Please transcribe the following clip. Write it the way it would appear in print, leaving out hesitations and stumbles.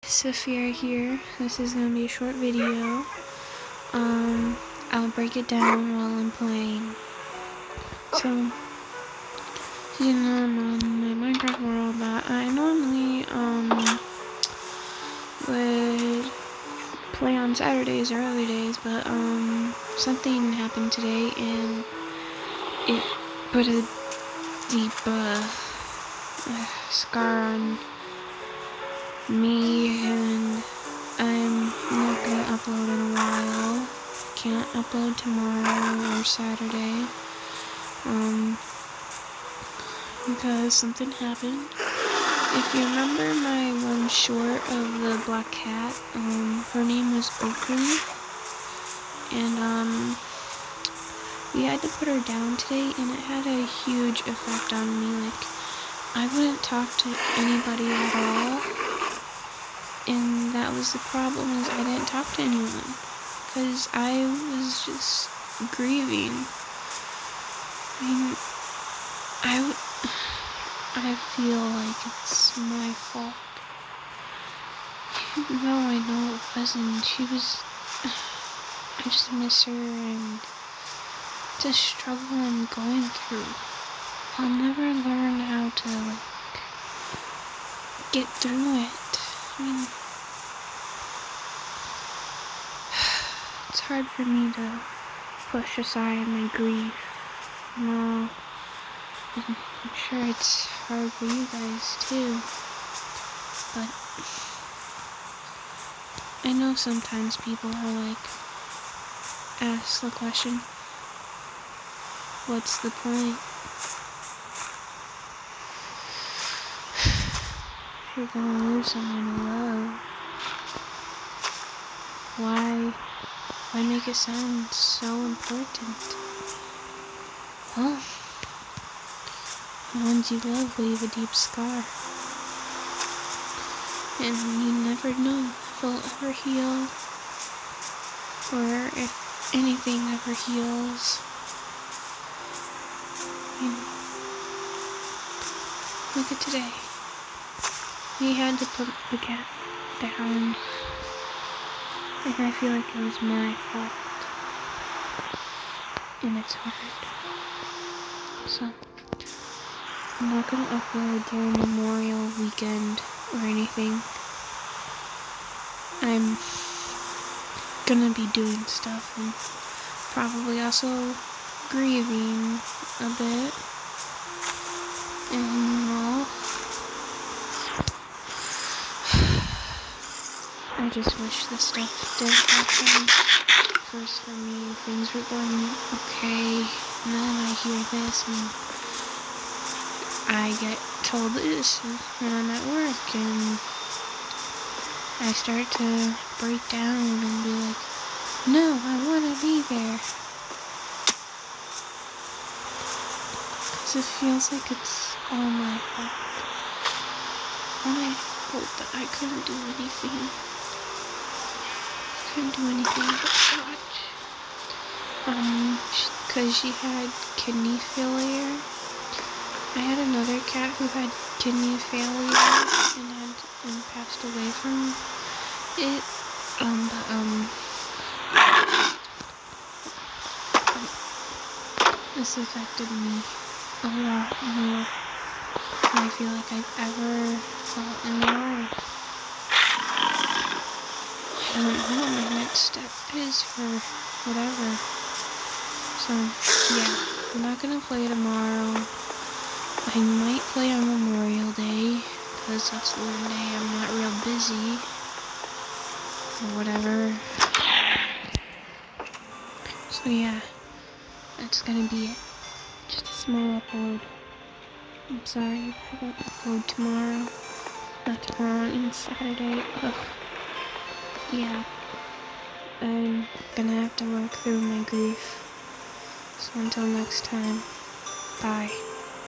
Sophia here. This is gonna be a short video. I'll break it down while I'm playing. So, I'm on my Minecraft world that I normally, would play on Saturdays or other days, but, something happened today and it put a deep, scar on me, and I'm not gonna upload in a while. Can't upload tomorrow or Saturday, because something happened. If you remember my one short of the black cat, her name was Oakley, and we had to put her down today, and it had a huge effect on me. Like, I wouldn't talk to anybody at all, and that was the problem, is I didn't talk to anyone, because I was just grieving. I feel like it's my fault, even though I know it wasn't. I just miss her, and the struggle I'm going through. I'll never learn how to, get through it. It's hard for me to push aside my grief. I'm sure it's hard for you guys too. But I know sometimes people are ask the question, what's the point? If you're gonna lose someone you love, why make it sound so important? Well, the ones you love leave a deep scar, and you never know if it'll ever heal, or if anything ever heals. Look at today. We had to put the cat down, and I feel like it was my fault, and it's hard. So, I'm not gonna upload during Memorial Weekend or anything. I'm gonna be doing stuff and probably also grieving a bit and all. I just wish this stuff didn't happen. First for me, things were going okay, and then I hear this, and I get told this when I'm at work, and I start to break down and be like, no, I want to be there. Because it feels like it's all my fault. And I felt that I couldn't do anything. Couldn't do anything but watch. Because she had kidney failure. I had another cat who had kidney failure and passed away from it. This affected me a lot more than I feel like I've ever felt in my life. I don't know what my next step is for whatever. So, yeah, I'm not gonna play tomorrow. I might play on Memorial Day, because that's the one day I'm not real busy, or whatever. So yeah, that's gonna be it. Just a small upload. I'm sorry if I don't upload tomorrow. Not tomorrow, on Saturday. Ugh. Yeah, I'm gonna have to work through my grief. So until next time, bye.